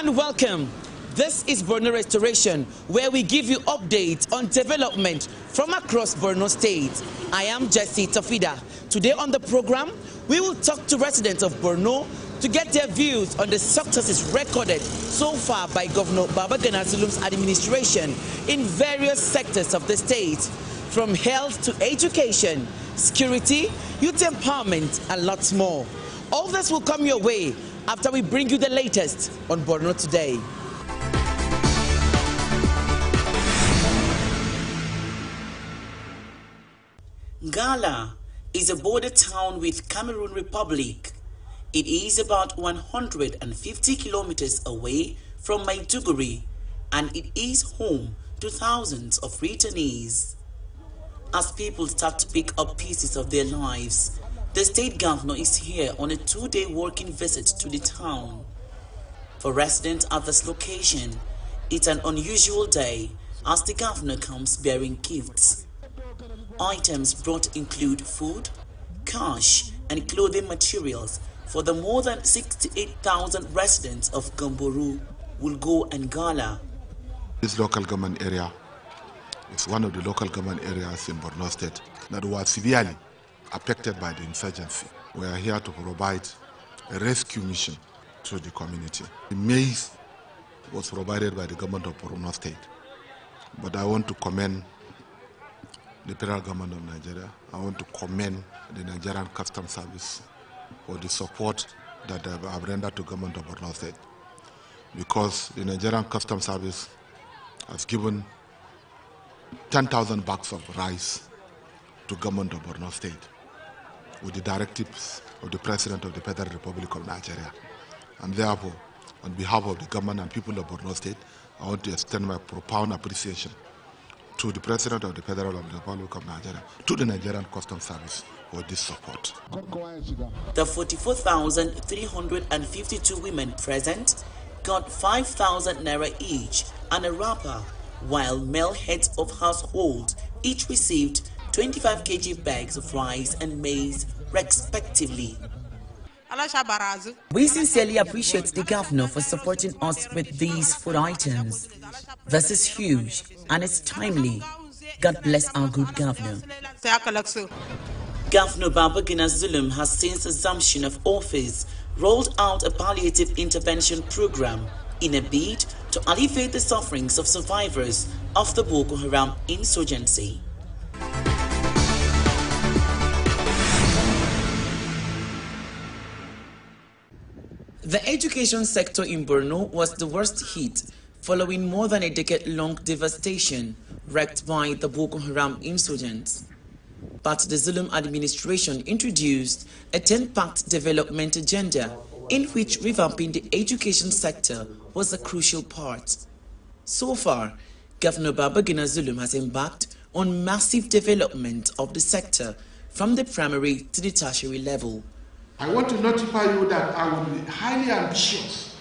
and welcome. This is Borno Restoration, where we give you updates on development from across Borno State. I am Jesse Tafida. Today on the program, we will talk to residents of Borno to get their views on the successes recorded so far by Governor Babagana Zulum's administration in various sectors of the state, from health to education, security, youth empowerment, and lots more. All this will come your way after we bring you the latest on Borno Today. Gala is a border town with Cameroon Republic. It is about 150 kilometers away from Maiduguri, and it is home to thousands of returnees. As people start to pick up pieces of their lives, the state governor is here on a two-day working visit to the town. For residents at this location, it's an unusual day as the governor comes bearing gifts. Items brought include food, cash, and clothing materials for the more than 68,000 residents of Gamboru, Wulgo, and Gala. This local government area is one of the local government areas in Borno State that was severely affected by the insurgency. We are here to provide a rescue mission to the community. The maize was provided by the government of Borno State, but I want to commend the federal government of Nigeria. I want to commend the Nigerian Customs Service for the support that they have rendered to the government of Borno State, because the Nigerian Customs Service has given 10,000 bags of rice to government of Borno State with the directives of the President of the Federal Republic of Nigeria. And therefore, on behalf of the government and people of Borno State, I want to extend my profound appreciation to the President of the Federal Republic of Nigeria, to the Nigerian Customs Service for this support. The 44,352 women present got 5,000 naira each and a wrapper, while male heads of household each received 25 kg bags of rice and maize, respectively. We sincerely appreciate the governor for supporting us with these food items. This is huge and it's timely. God bless our good governor. Governor Babagana Zulum has, since assumption of office, rolled out a palliative intervention program in a bid to alleviate the sufferings of survivors of the Boko Haram insurgency. The education sector in Borno was the worst hit, following more than a decade-long devastation wreaked by the Boko Haram insurgents. But the Zulum administration introduced a 10-pact development agenda in which revamping the education sector was a crucial part. So far, Governor Babagana Zulum has embarked on massive development of the sector from the primary to the tertiary level. I want to notify you that I will be highly ambitious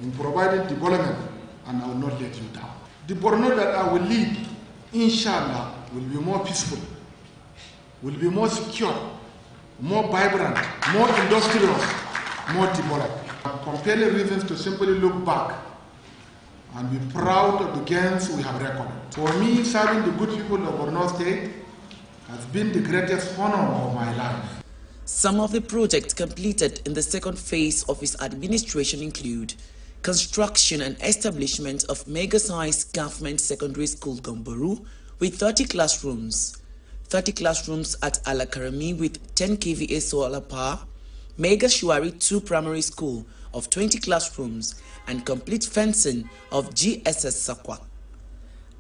in providing development, and I will not let you down. The Borno that I will lead, inshallah, will be more peaceful, will be more secure, more vibrant, more industrious, more developed. I have compelling reasons to simply look back and be proud of the gains we have recorded. For me, serving the good people of Borno State has been the greatest honor of my life. Some of the projects completed in the second phase of his administration include construction and establishment of mega-sized government secondary school Gamboru with 30 classrooms, 30 classrooms at Alakarami with 10 kVA solar power, Mega Shuari 2 primary school of 20 classrooms, and complete fencing of GSS Sakwa.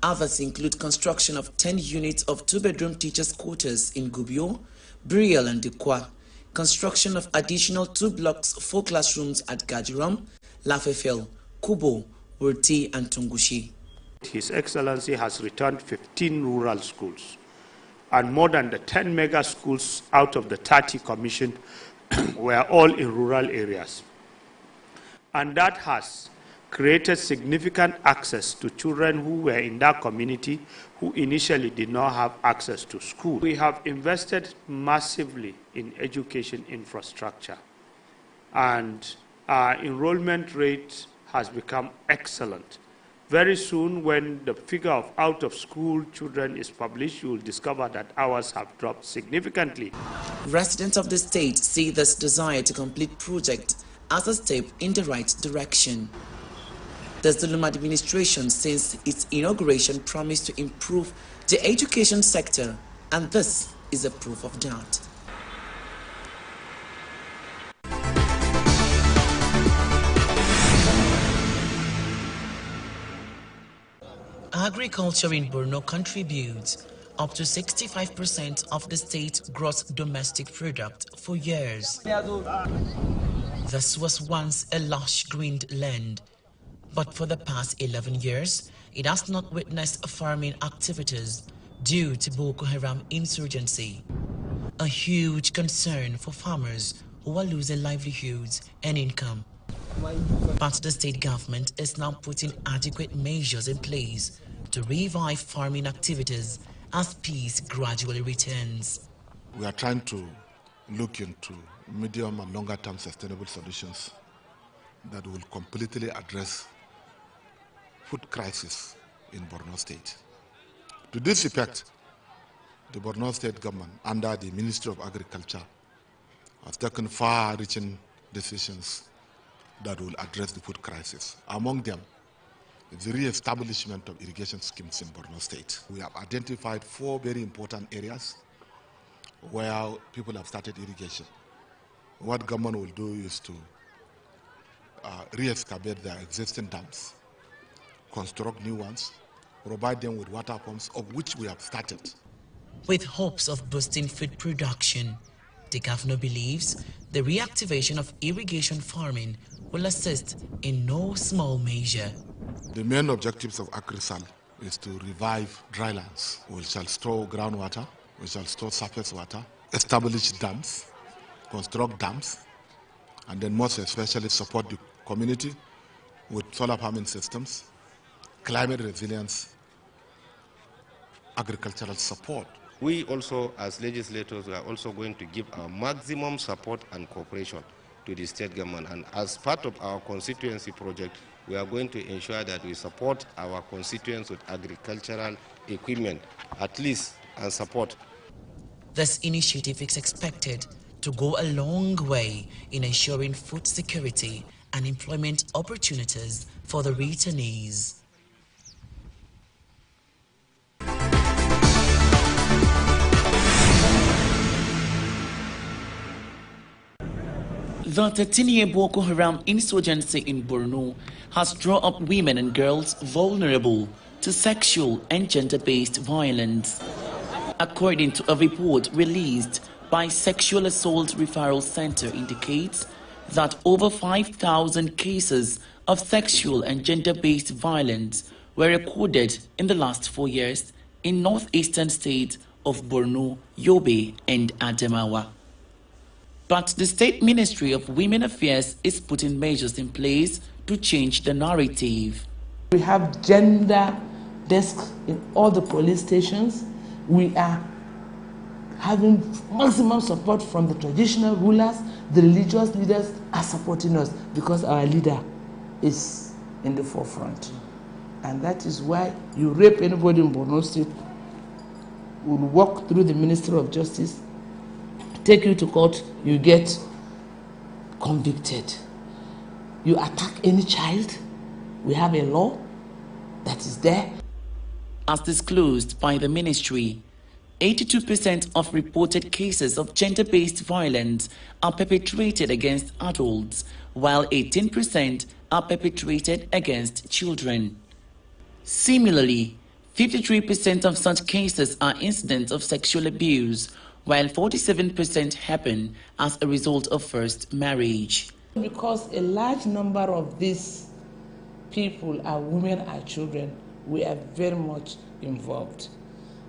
Others include construction of 10 units of 2-bedroom teachers' quarters in Gubio, Burial, and Dikwa, construction of additional 2 blocks, 4 classrooms at Gajiram, Lafefel, Kubo, Wurti, and Tungushi. His Excellency has returned 15 rural schools, and more than the 10 mega schools out of the 30 commissioned were all in rural areas. And that has created significant access to children who were in that community who initially did not have access to school. We have invested massively in education infrastructure, and our enrollment rate has become excellent. Very soon, when the figure of out-of-school children is published, you will discover that ours have dropped significantly. Residents of the state see this desire to complete project as a step in the right direction. The Zulum administration, since its inauguration, promised to improve the education sector, and this is a proof of that. Agriculture in Borno contributes up to 65% of the state's gross domestic product for years. This was once a lush green land, but for the past 11 years, it has not witnessed farming activities due to Boko Haram insurgency. A huge concern for farmers who are losing livelihoods and income. But the state government is now putting adequate measures in place to revive farming activities as peace gradually returns. We are trying to look into medium and longer term sustainable solutions that will completely address food crisis in Borno State. To this effect, the Borno State government, under the Ministry of Agriculture, has taken far-reaching decisions that will address the food crisis. Among them, the re-establishment of irrigation schemes in Borno State. We have identified 4 very important areas where people have started irrigation. What government will do is to re-excavate their existing dams, construct new ones, provide them with water pumps, of which we have started. With hopes of boosting food production, the governor believes the reactivation of irrigation farming will assist in no small measure. The main objectives of AgriSal is to revive drylands. We shall store groundwater, we shall store surface water, establish dams, construct dams, and then most especially support the community with solar farming systems, climate resilience, agricultural support. We also, as legislators, we are also going to give our maximum support and cooperation to the state government. And as part of our constituency project, we are going to ensure that we support our constituents with agricultural equipment, at least, and support. This initiative is expected to go a long way in ensuring food security and employment opportunities for the returnees. The 13-year Boko Haram insurgency in Borno has drawn up women and girls vulnerable to sexual and gender-based violence. According to a report released by Sexual Assault Referral Center, indicates that over 5,000 cases of sexual and gender-based violence were recorded in the last 4 years in northeastern states of Borno, Yobe, and Adamawa. But the State Ministry of Women Affairs is putting measures in place to change the narrative. We have gender desks in all the police stations. We are having maximum support from the traditional rulers. The religious leaders are supporting us because our leader is in the forefront. And that is why you rape anybody in Borno State, will walk through the Ministry of Justice, take you to court, you get convicted. You attack any child, we have a law that is there. As disclosed by the ministry, 82% of reported cases of gender-based violence are perpetrated against adults, while 18% are perpetrated against children. Similarly, 53% of such cases are incidents of sexual abuse, while 47% happen as a result of first marriage. Because a large number of these people are women and children, we are very much involved.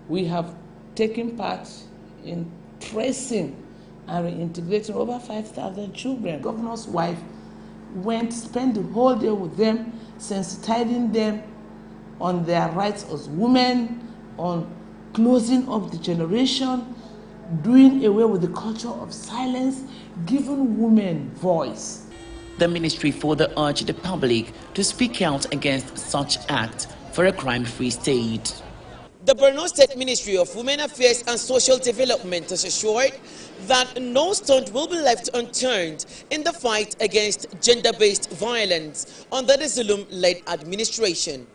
We have taken part in tracing and reintegrating over 5,000 children. Governor's wife spent the whole day with them, sensitizing them on their rights as women, on closing up the generation, doing away with the culture of silence, giving women voice. the ministry further urged the public to speak out against such acts for a crime-free state. The Borno State Ministry of Women Affairs and Social Development has assured that no stone will be left unturned in the fight against gender-based violence under the Zulum-led administration.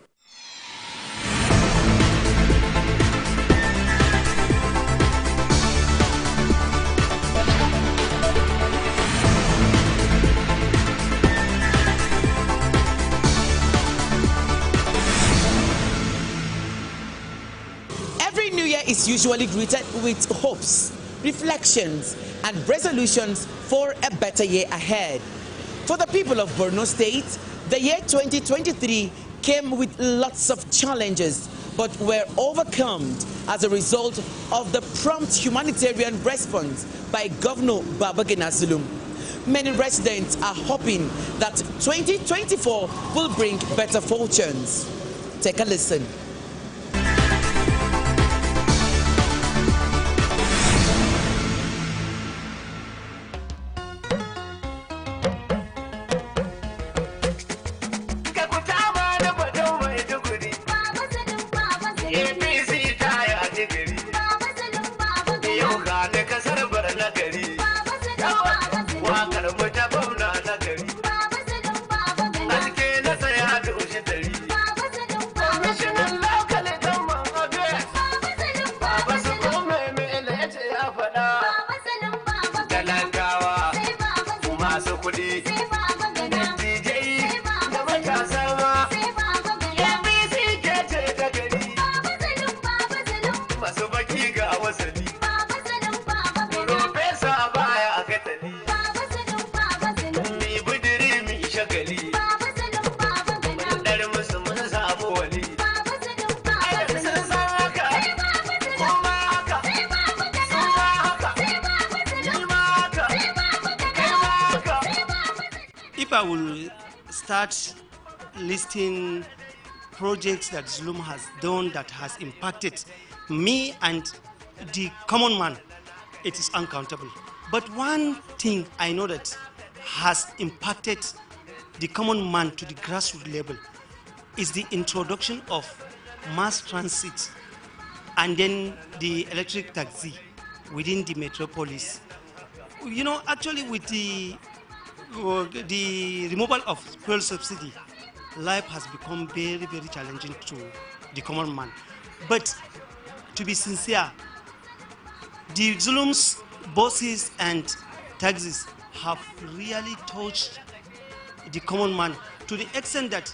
Every new year is usually greeted with hopes, reflections, and resolutions for a better year ahead. For the people of Borno State, the year 2023 came with lots of challenges, but were overcome as a result of the prompt humanitarian response by Governor Babagana Zulum. Many residents are hoping that 2024 will bring better fortunes. Take a listen. If I will start listing projects that Zulum has done that has impacted me and the common man, it is uncountable. But one thing I know that has impacted the common man to the grassroots level is the introduction of mass transit and then the electric taxi within the metropolis. You know, actually with the removal of fuel subsidy, life has become very, very challenging to the common man. But to be sincere, the Zulum's buses and taxis have really touched the common man to the extent that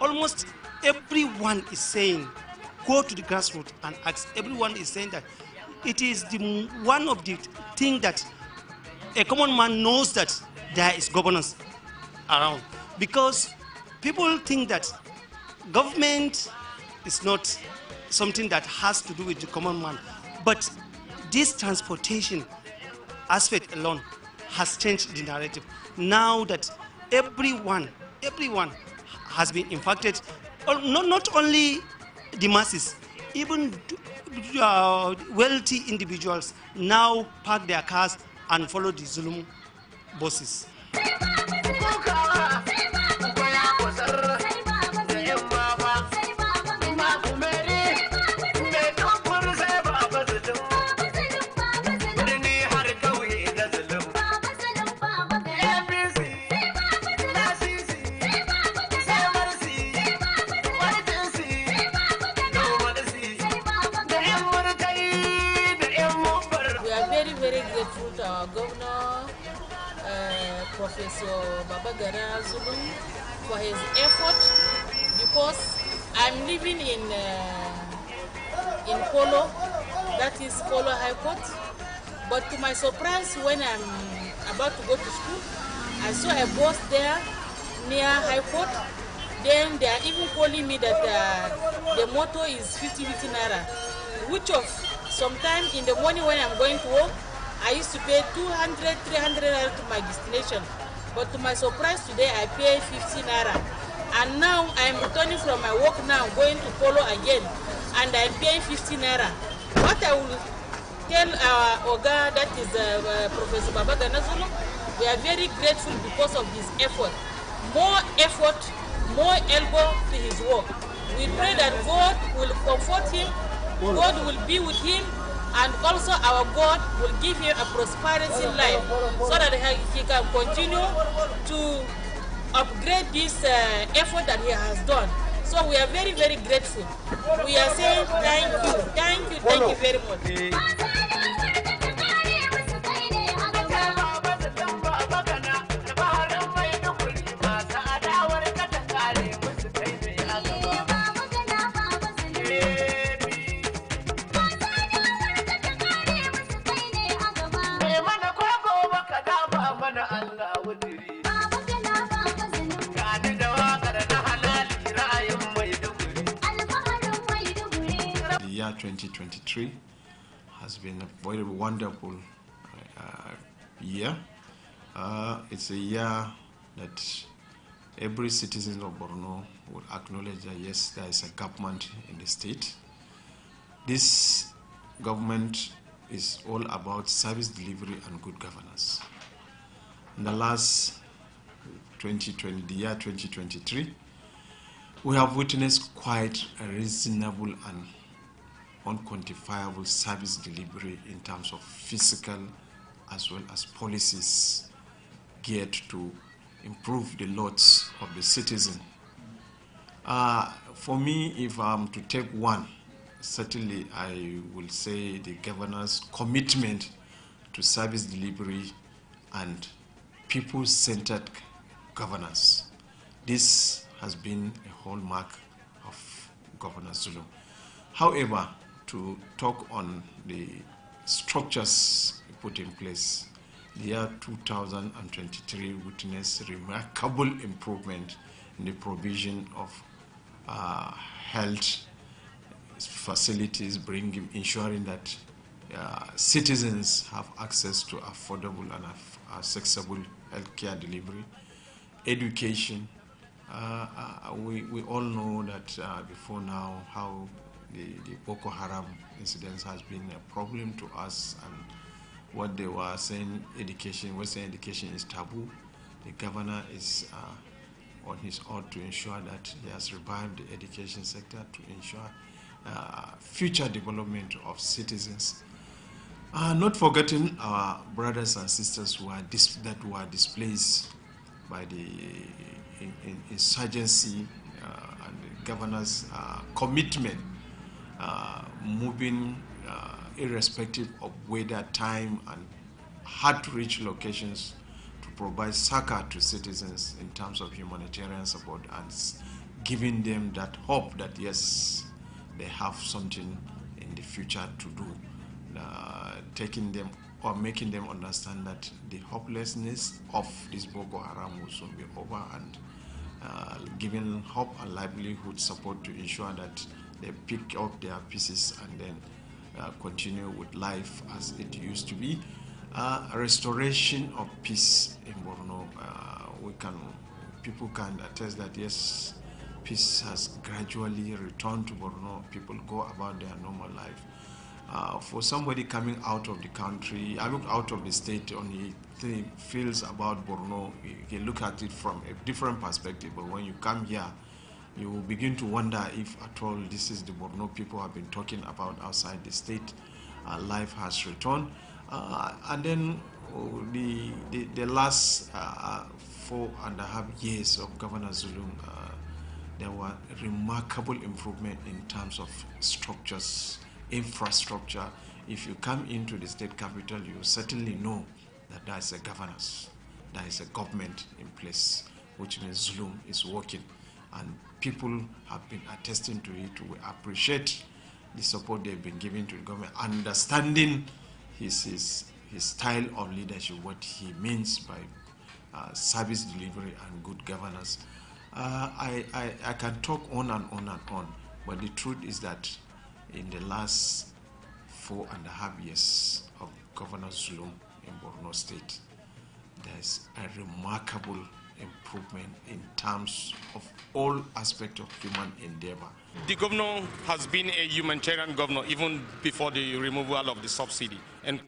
almost everyone is saying, go to the grassroots and ask. Everyone is saying that it is one of the things that a common man knows that there is governance around, because people think that government is not something that has to do with the common man, but this transportation aspect alone has changed the narrative. Now that everyone has been impacted, not only the masses, even wealthy individuals now park their cars and follow the Zulum buses. Governor Professor Babagana Zulum for his effort, because I'm living in Polo, that is Polo High Court. But to my surprise, when I'm about to go to school, I saw a bus there near High Court. Then they are even calling me that the motto is 50 naira, which of sometime in the morning when I'm going to work, I used to pay 200, 300 naira to my destination. But to my surprise today, I pay 50 naira. And now I'm returning from my work now, going to Polo again, and I'm paying 50 naira. What I will tell our Oga, that is Professor Babagana Zulum, we are very grateful because of his effort. More effort, more elbow to his work. We pray that God will comfort him, God will be with him, and also our God will give him a prosperity life so that he can continue to upgrade this effort that he has done. So we are very, very grateful. We are saying thank you very much. The year 2023 has been a very wonderful year. It's a year that every citizen of Borno would acknowledge that yes, there is a government in the state. This government is all about service delivery and good governance. In the last the year 2023, we have witnessed quite a reasonable and unquantifiable service delivery in terms of physical as well as policies geared to improve the lots of the citizen. For me, if I'm to take one, certainly I will say the governor's commitment to service delivery and people-centered governance. This has been a hallmark of Governor Zulum. However, to talk on the structures put in place, the year 2023 witnessed remarkable improvement in the provision of health facilities, ensuring that citizens have access to affordable and accessible healthcare delivery, education. We all know that before now how the Boko Haram incidents has been a problem to us, and what they were saying, Western education is taboo. The governor is on his oath to ensure that he has revived the education sector to ensure future development of citizens. Not forgetting our brothers and sisters that were displaced by the insurgency and the governor's commitment, moving irrespective of weather, time, and hard-to-reach locations to provide succor to citizens in terms of humanitarian support and giving them that hope that yes, they have something in the future to do, taking them or making them understand that the hopelessness of this Boko Haram will soon be over, and giving hope and livelihood support to ensure that they pick up their pieces and then continue with life as it used to be. A restoration of peace in Borno, people can attest that yes, peace has gradually returned to Borno. People go about their normal life. For somebody coming out of the country, out of the state, only feels about Borno, you look at it from a different perspective. But when you come here, you will begin to wonder if at all this is the Borno people have been talking about outside the state. Life has returned. And then the last 4.5 years of Governor Zulum, there were remarkable improvement in terms of structures, infrastructure. If you come into the state capital, you certainly know that there is a governance, there is a government in place, which means Zulum is working. And people have been attesting to it. We appreciate the support they've been giving to the government, understanding his style of leadership, what he means by service delivery and good governance. I can talk on and on and on, but the truth is that in the last 4.5 years of Governor Zulum in Borno State, there's a remarkable improvement in terms of all aspects of human endeavor. The governor has been a humanitarian governor even before the removal of the subsidy. And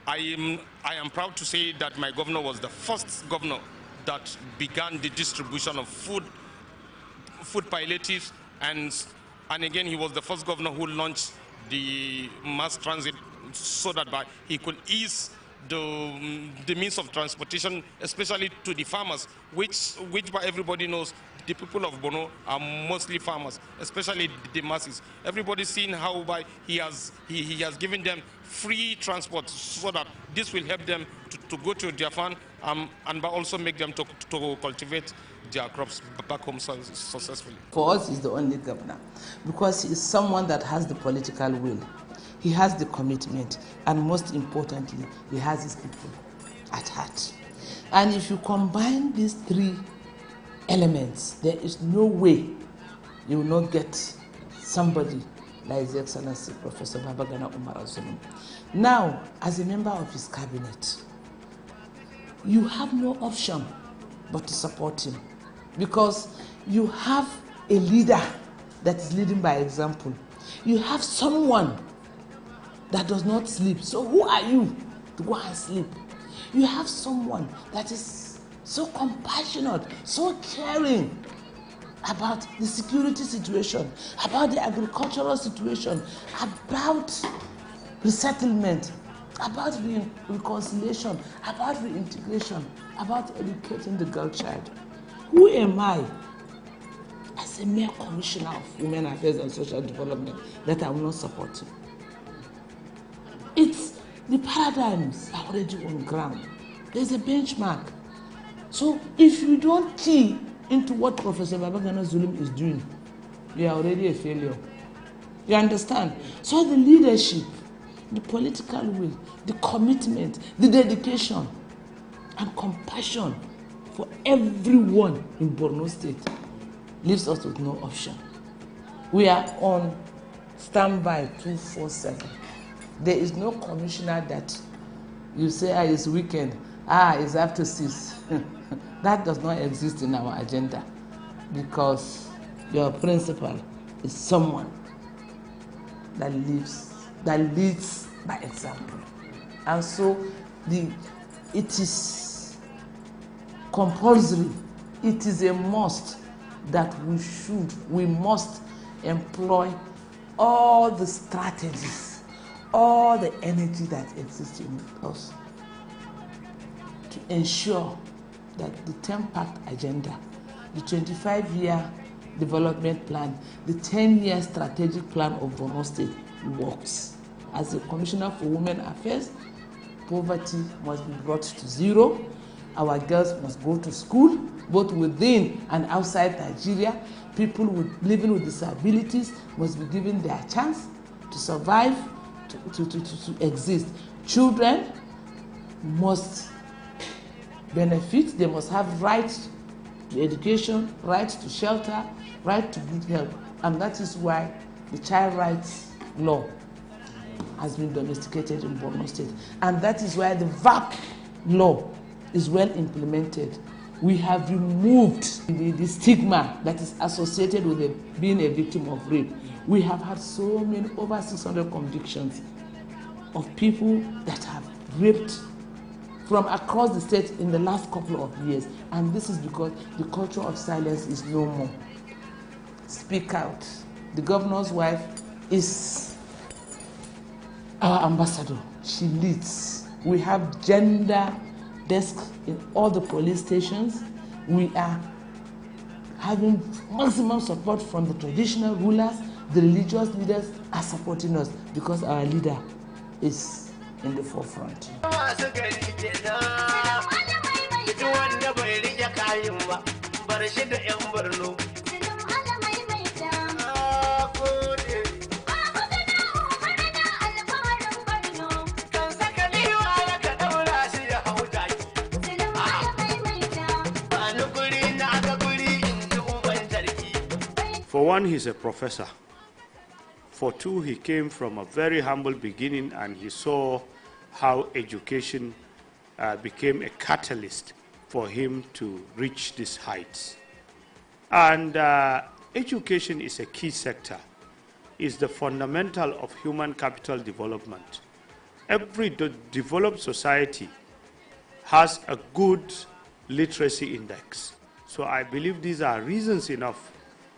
I am proud to say that my governor was the first governor that began the distribution of food palliatives, and again he was the first governor who launched the mass transit so that he could ease the means of transportation, especially to the farmers, which by everybody knows the people of Borno are mostly farmers, especially the masses. Everybody's seen how he has given them free transport so that this will help them to go to their farm and also make them to cultivate their crops back home successfully. For us, he's the only governor because he is someone that has the political will. He has the commitment, and most importantly, he has his people at heart. And if you combine these three elements, there is no way you will not get somebody like His Excellency Professor Babagana Zulum. Now, as a member of his cabinet, you have no option but to support him, because you have a leader that is leading by example. You have someone that does not sleep. So who are you to go and sleep? You have someone that is so compassionate, so caring about the security situation, about the agricultural situation, about resettlement, about reconciliation, about reintegration, about educating the girl child. Who am I, as a mere commissioner of Women Affairs and Social Development, that I will not support him? It's the paradigms are already on ground. There's a benchmark. So if you don't key into what Professor Babagana Zulum is doing, you are already a failure. You understand? So the leadership, the political will, the commitment, the dedication, and compassion for everyone in Borno State leaves us with no option. We are on standby 24/7. There is no commissioner that you say, it's weekend, it's after 6. That does not exist in our agenda, because your principal is someone that leads by example. And so it is compulsory, it is a must that we must employ all the strategies, all the energy that exists in us to ensure that the 10-pact agenda, the 25-year development plan, the 10-year strategic plan of Borno State works. As a Commissioner for Women Affairs, poverty must be brought to zero. Our girls must go to school, both within and outside Nigeria. People living with disabilities must be given their chance to survive, to exist. Children must benefit, they must have rights to education, rights to shelter, right to good health. And that is why the child rights law has been domesticated in Borno State. And that is why the VAP law is well implemented. We have removed the stigma that is associated with being a victim of rape. We have had so many, over 600 convictions of people that have raped from across the state in the last couple of years. And this is because the culture of silence is no more. Speak out. The governor's wife is our ambassador. She leads. We have gender desks in all the police stations. We are having maximum support from the traditional rulers. The religious leaders are supporting us because our leader is in the forefront. For one, he's a professor. For two, he came from a very humble beginning and he saw how education became a catalyst for him to reach these heights. And education is a key sector. It's the fundamental of human capital development. Every developed society has a good literacy index. So I believe these are reasons enough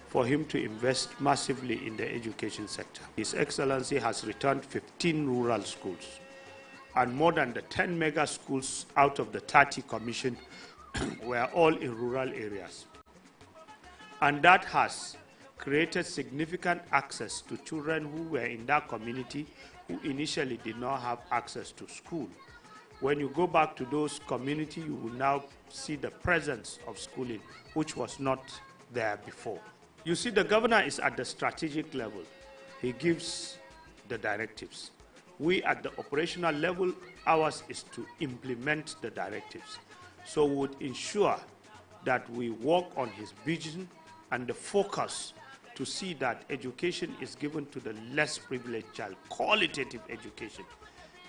for him to invest massively in the education sector. His Excellency has returned 15 rural schools and more than the 10 mega schools out of the 30 commissioned were all in rural areas. And that has created significant access to children who were in that community who initially did not have access to school. When you go back to those communities, you will now see the presence of schooling, which was not there before. You see, the governor is at the strategic level. He gives the directives. We at the operational level, ours is to implement the directives. So we would ensure that we work on his vision and the focus to see that education is given to the less privileged child, qualitative education.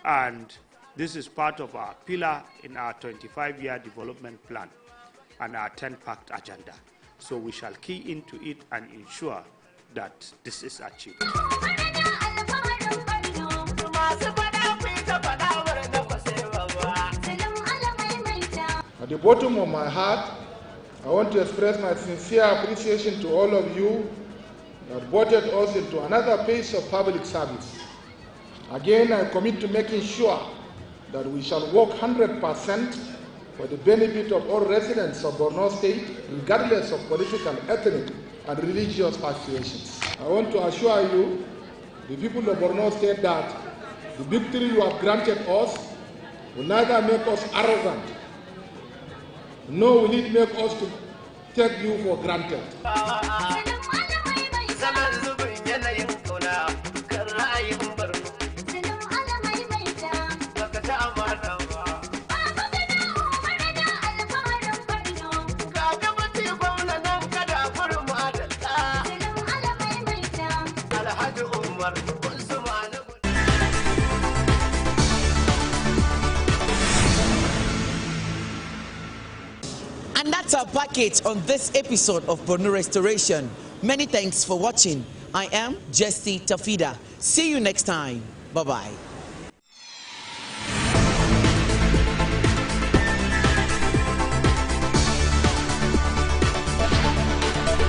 And this is part of our pillar in our 25-year development plan and our 10-pact agenda. So we shall key into it and ensure that this is achieved. At the bottom of my heart, I want to express my sincere appreciation to all of you that voted us into another phase of public service. Again, I commit to making sure that we shall work 100% for the benefit of all residents of Borno State, regardless of political, ethnic, and religious affiliations. I want to assure you, the people of Borno State, that the victory you have granted us will neither make us arrogant, nor will it make us to take you for granted. And that's our package on this episode of Borno Restoration. Many thanks for watching. I am Jesse Tafida. See you next time. Bye-bye.